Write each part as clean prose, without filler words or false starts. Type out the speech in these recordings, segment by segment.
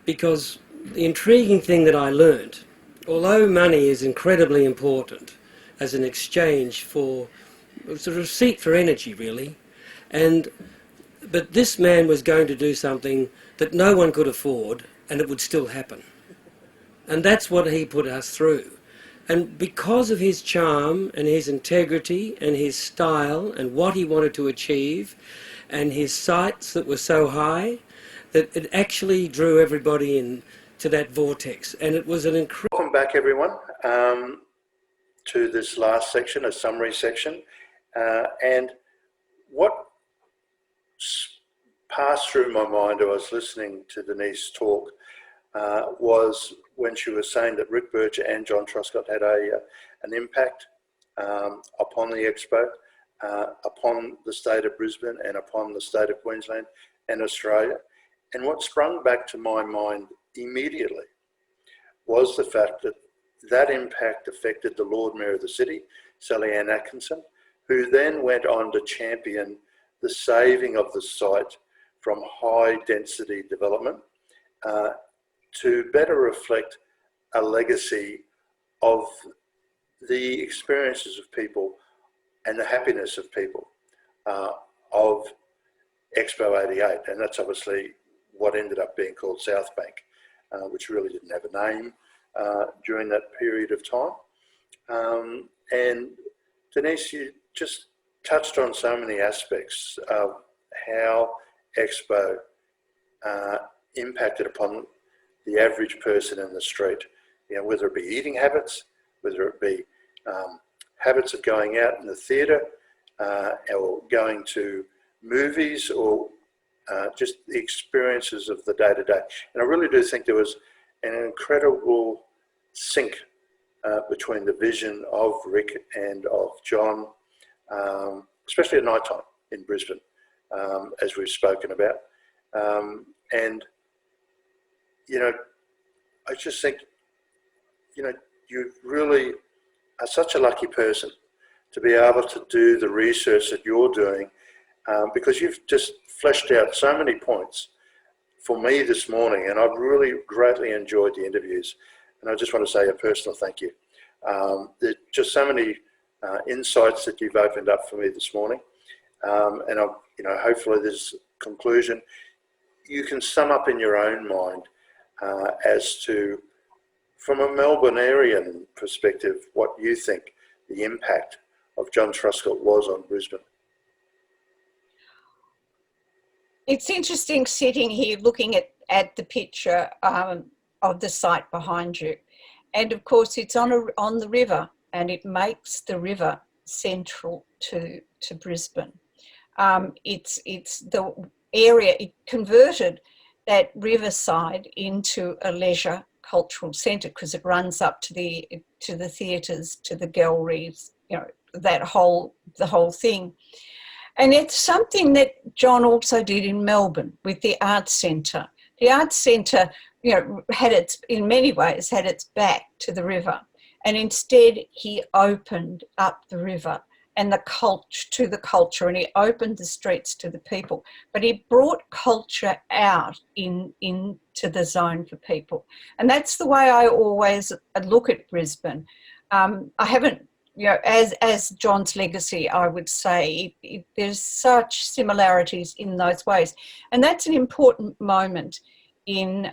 because the intriguing thing that I learnt, although money is incredibly important as an exchange for, it's a receipt for energy really, but this man was going to do something that no one could afford and it would still happen. And that's what he put us through. And because of his charm and his integrity and his style and what he wanted to achieve and his sights that were so high, that it actually drew everybody in to that vortex. And it was an incredible... Welcome back, everyone, to this last section, a summary section. And what passed through my mind as I was listening to Denise talk was when she was saying that Rick Birch and John Truscott had an impact upon the Expo, upon the state of Brisbane and upon the state of Queensland and Australia. And what sprung back to my mind immediately was the fact that that impact affected the Lord Mayor of the city, Sally Ann Atkinson, who then went on to champion the saving of the site from high density development to better reflect a legacy of the experiences of people and the happiness of people of Expo 88. And that's obviously what ended up being called South Bank, which really didn't have a name during that period of time. And Denise, you just touched on so many aspects of how Expo impacted upon the average person in the street, you know, whether it be eating habits, whether it be habits of going out in the theatre or going to movies, or just the experiences of the day-to-day. And I really do think there was an incredible sync between the vision of Rick and of John, especially at night time in Brisbane, as we've spoken about. And you know, I just think, you know, you really are such a lucky person to be able to do the research that you're doing, because you've just fleshed out so many points for me this morning, and I've really greatly enjoyed the interviews. And I just want to say a personal thank you. There's just so many insights that you've opened up for me this morning, and I'll, you know, hopefully this conclusion you can sum up in your own mind as to, from a Melbournean perspective, what you think the impact of John Truscott was on Brisbane. It's interesting sitting here looking at the picture of the site behind you. And of course it's on the river, and it makes the river central to Brisbane. It's the area, it converted that riverside into a leisure cultural centre because it runs up to the theatres, to the galleries, you know, the whole thing. And it's something that John also did in Melbourne with the Arts Centre. The Arts Centre, you know, in many ways had its back to the river, and instead he opened up the river and the culture, and he opened the streets to the people. But he brought culture out into the zone for people, and that's the way I always look at Brisbane. I haven't, you know, as John's legacy, I would say there's such similarities in those ways, and that's an important moment in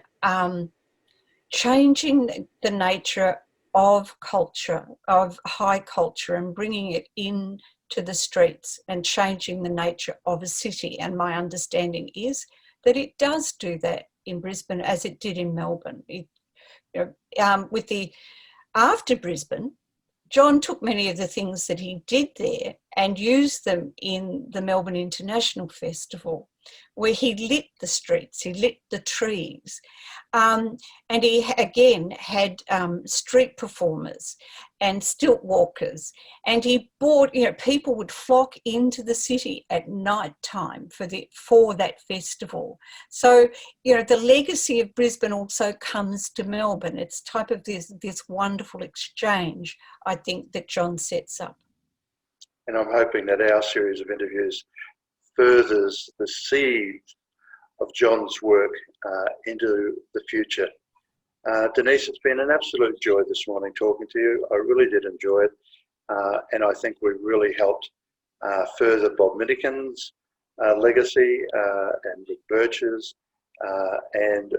changing the nature of culture, of high culture, and bringing it into the streets and changing the nature of a city. And my understanding is that it does do that in Brisbane as it did in Melbourne. After Brisbane, John took many of the things that he did there and used them in the Melbourne International Festival, where he lit the streets, he lit the trees. And he again had street performers and stilt walkers. And he brought, you know, people would flock into the city at night time for that festival. So, you know, the legacy of Brisbane also comes to Melbourne. It's type of this wonderful exchange, I think, that John sets up. And I'm hoping that our series of interviews furthers the seed of John's work into the future. Denise, it's been an absolute joy this morning talking to you. I really did enjoy it, and I think we really helped further Bob Minikin's legacy and Rick Birch's, and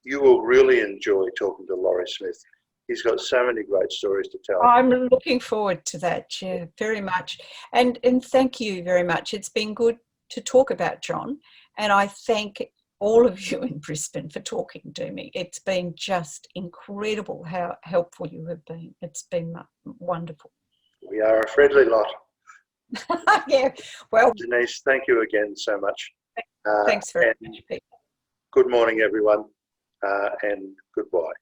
you will really enjoy talking to Laurie Smith. He's got so many great stories to tell. I'm looking forward to that, yeah, very much. And thank you very much. It's been good to talk about John, and I thank all of you in Brisbane for talking to me. It's been just incredible how helpful you have been. It's been wonderful. We are a friendly lot. Yeah, well, Denise, thank you again so much. thanks very much, Pete. Good morning, everyone, and goodbye.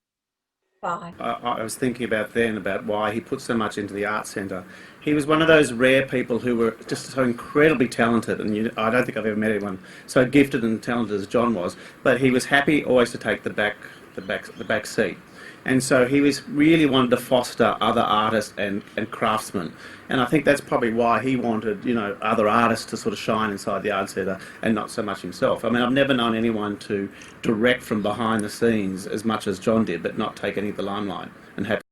Bye. I was thinking about why he put so much into the art centre. He was one of those rare people who were just so incredibly talented, and I don't think I've ever met anyone so gifted and talented as John was. But he was happy always to take the back seat, and so he was really wanted to foster other artists and craftsmen. And I think that's probably why he wanted, other artists to sort of shine inside the art centre and not so much himself. I mean, I've never known anyone to direct from behind the scenes as much as John did, but not take any of the limelight and have